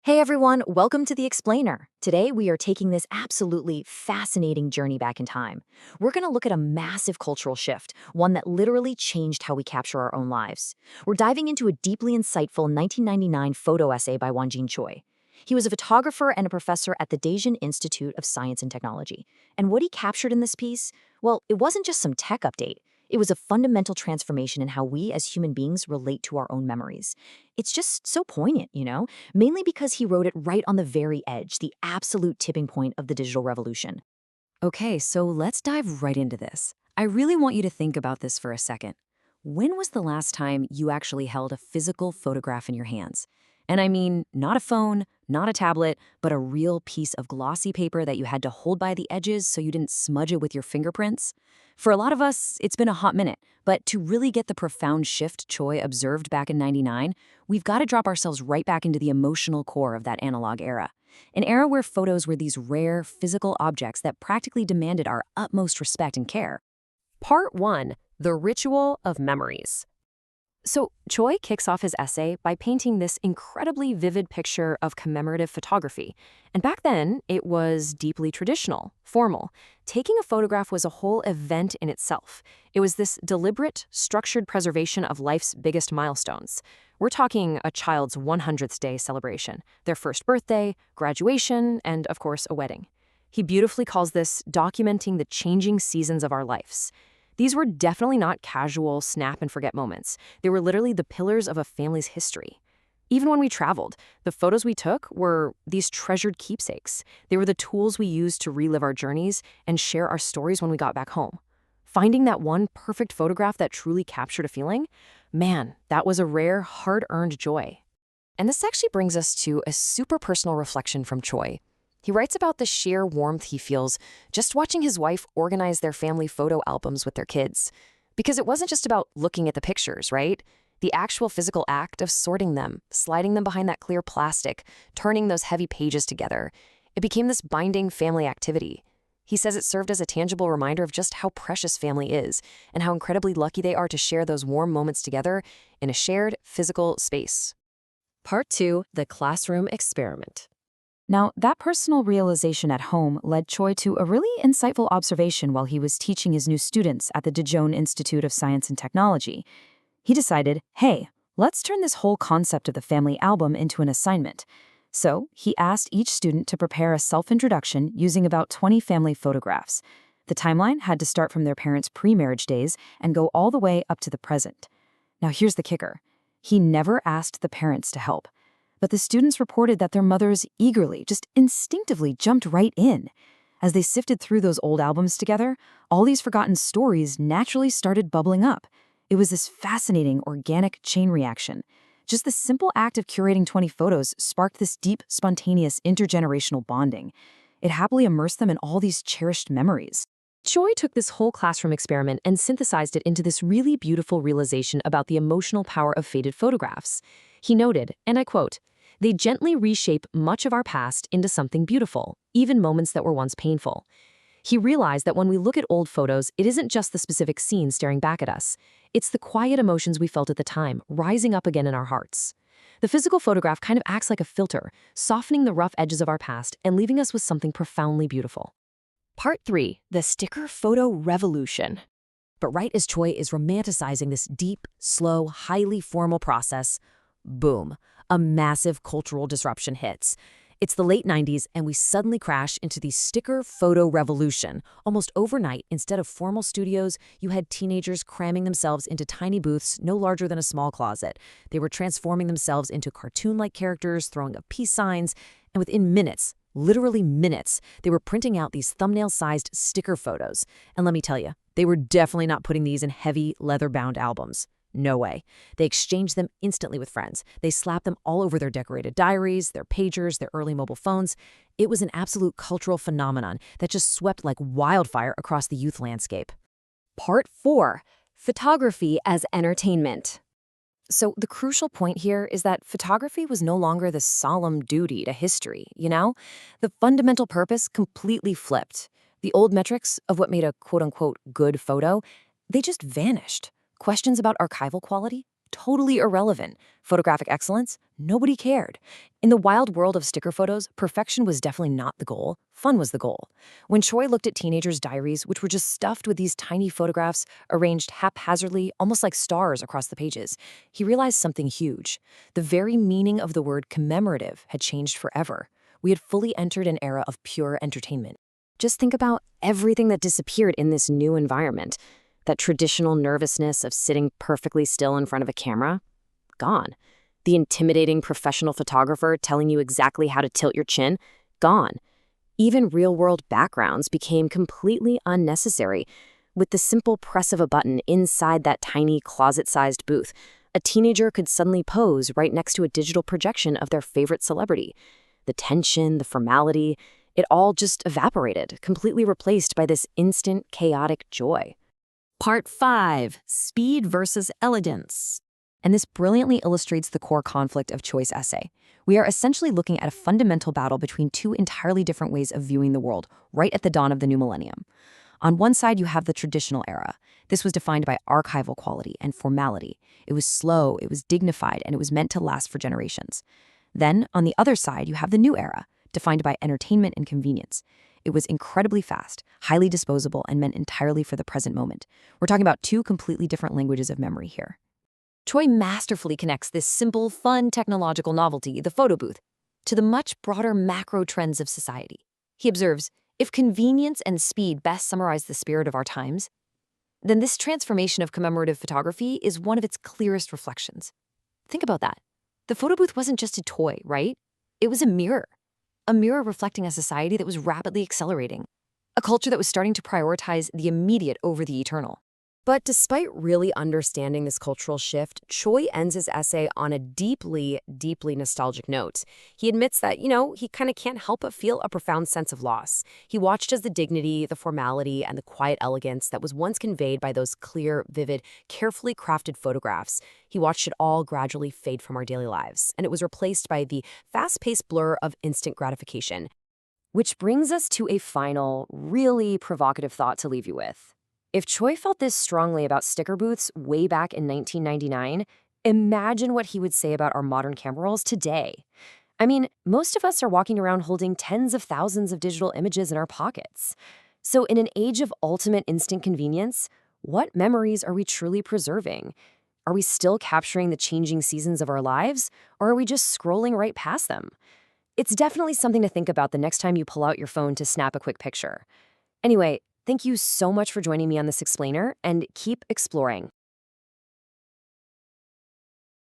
Hey everyone, welcome to The Explainer. Today we are taking this absolutely fascinating journey back in time. We're going to look at a massive cultural shift, one that literally changed how we capture our own lives. We're diving into a deeply insightful 1999 photo essay by Won-Jin. He was a photographer and a professor at the Daejeon Institute of Science and Technology. And what he captured in this piece? Well, it wasn't just some tech update. It was a fundamental transformation in how we as human beings relate to our own memories. It's just so poignant, mainly because he wrote it right on the very edge, the absolute tipping point of the digital revolution. Okay, so let's dive right into this. I really want you to think about this for a second. When was the last time you actually held a physical photograph in your hands? And I mean, not a phone, not a tablet, but a real piece of glossy paper that you had to hold by the edges so you didn't smudge it with your fingerprints? For a lot of us, it's been a hot minute, but to really get the profound shift Choi observed back in '99, we've got to drop ourselves right back into the emotional core of that analog era. An era where photos were these rare, physical objects that practically demanded our utmost respect and care. Part 1. The Ritual of Memories. So, Choi kicks off his essay by painting this incredibly vivid picture of commemorative photography. And back then, it was deeply traditional, formal. Taking a photograph was a whole event in itself. It was this deliberate, structured preservation of life's biggest milestones. We're talking a child's 100th day celebration, their first birthday, graduation, and, of course, a wedding. He beautifully calls this documenting the changing seasons of our lives. These were definitely not casual snap-and-forget moments. They were literally the pillars of a family's history. Even when we traveled, the photos we took were these treasured keepsakes. They were the tools we used to relive our journeys and share our stories when we got back home. Finding that one perfect photograph that truly captured a feeling, man, that was a rare, hard-earned joy. And this actually brings us to a super personal reflection from Choi. He writes about the sheer warmth he feels just watching his wife organize their family photo albums with their kids. Because it wasn't just about looking at the pictures, right? The actual physical act of sorting them, sliding them behind that clear plastic, turning those heavy pages together. It became this binding family activity. He says it served as a tangible reminder of just how precious family is and how incredibly lucky they are to share those warm moments together in a shared physical space. Part 2. The Classroom Experiment. Now, that personal realization at home led Choi to a really insightful observation while he was teaching his new students at the Daejeon Institute of Science and Technology. He decided, hey, let's turn this whole concept of the family album into an assignment. So he asked each student to prepare a self-introduction using about 20 family photographs. The timeline had to start from their parents' pre-marriage days and go all the way up to the present. Now here's the kicker. He never asked the parents to help. But the students reported that their mothers eagerly, just instinctively jumped right in. As they sifted through those old albums together, all these forgotten stories naturally started bubbling up. It was this fascinating, organic chain reaction. Just the simple act of curating 20 photos sparked this deep, spontaneous, intergenerational bonding. It happily immersed them in all these cherished memories. Choi took this whole classroom experiment and synthesized it into this really beautiful realization about the emotional power of faded photographs. He noted, and I quote, "They gently reshape much of our past into something beautiful, even moments that were once painful." He realized that when we look at old photos, it isn't just the specific scene staring back at us. It's the quiet emotions we felt at the time, rising up again in our hearts. The physical photograph kind of acts like a filter, softening the rough edges of our past and leaving us with something profoundly beautiful. Part 3. The Sticker Photo Revolution. But right as Choi is romanticizing this deep, slow, highly formal process, boom, a massive cultural disruption hits. It's the late 90s, and we suddenly crash into the sticker photo revolution. Almost overnight, instead of formal studios, you had teenagers cramming themselves into tiny booths no larger than a small closet. They were transforming themselves into cartoon-like characters, throwing up peace signs, and within minutes, literally minutes, they were printing out these thumbnail-sized sticker photos. And let me tell you, they were definitely not putting these in heavy, leather-bound albums. No way. They exchanged them instantly with friends. They slapped them all over their decorated diaries, their pagers, their early mobile phones. It was an absolute cultural phenomenon that just swept like wildfire across the youth landscape. Part 4. Photography as Entertainment. So the crucial point here is that photography was no longer the solemn duty to history, The fundamental purpose completely flipped. The old metrics of what made a quote-unquote good photo, they just vanished. Questions about archival quality? Totally irrelevant. Photographic excellence? Nobody cared. In the wild world of sticker photos, perfection was definitely not the goal. Fun was the goal. When Choi looked at teenagers' diaries, which were just stuffed with these tiny photographs arranged haphazardly, almost like stars across the pages, he realized something huge. The very meaning of the word commemorative had changed forever. We had fully entered an era of pure entertainment. Just think about everything that disappeared in this new environment. That traditional nervousness of sitting perfectly still in front of a camera, gone. The intimidating professional photographer telling you exactly how to tilt your chin, gone. Even real-world backgrounds became completely unnecessary. With the simple press of a button inside that tiny closet-sized booth, a teenager could suddenly pose right next to a digital projection of their favorite celebrity. The tension, the formality, it all just evaporated, completely replaced by this instant, chaotic joy. Part 5, Speed versus Elegance. And this brilliantly illustrates the core conflict of Choi's essay. We are essentially looking at a fundamental battle between two entirely different ways of viewing the world, right at the dawn of the new millennium. On one side, you have the traditional era. This was defined by archival quality and formality. It was slow, it was dignified, and it was meant to last for generations. Then, on the other side, you have the new era, defined by entertainment and convenience. It was incredibly fast, highly disposable, and meant entirely for the present moment. We're talking about two completely different languages of memory here. Choi masterfully connects this simple, fun technological novelty, the photo booth, to the much broader macro trends of society. He observes, if convenience and speed best summarize the spirit of our times, then this transformation of commemorative photography is one of its clearest reflections. Think about that. The photo booth wasn't just a toy, right? It was a mirror reflecting a society that was rapidly accelerating, a culture that was starting to prioritize the immediate over the eternal. But despite really understanding this cultural shift, Choi ends his essay on a deeply, deeply nostalgic note. He admits that, he kind of can't help but feel a profound sense of loss. He watched as the dignity, the formality, and the quiet elegance that was once conveyed by those clear, vivid, carefully crafted photographs, he watched it all gradually fade from our daily lives, and it was replaced by the fast-paced blur of instant gratification. Which brings us to a final, really provocative thought to leave you with. If Choi felt this strongly about sticker booths way back in 1999, imagine what he would say about our modern camera rolls today. I mean, most of us are walking around holding tens of thousands of digital images in our pockets. So in an age of ultimate instant convenience, what memories are we truly preserving? Are we still capturing the changing seasons of our lives, or are we just scrolling right past them? It's definitely something to think about the next time you pull out your phone to snap a quick picture. Anyway, thank you so much for joining me on this explainer, and keep exploring.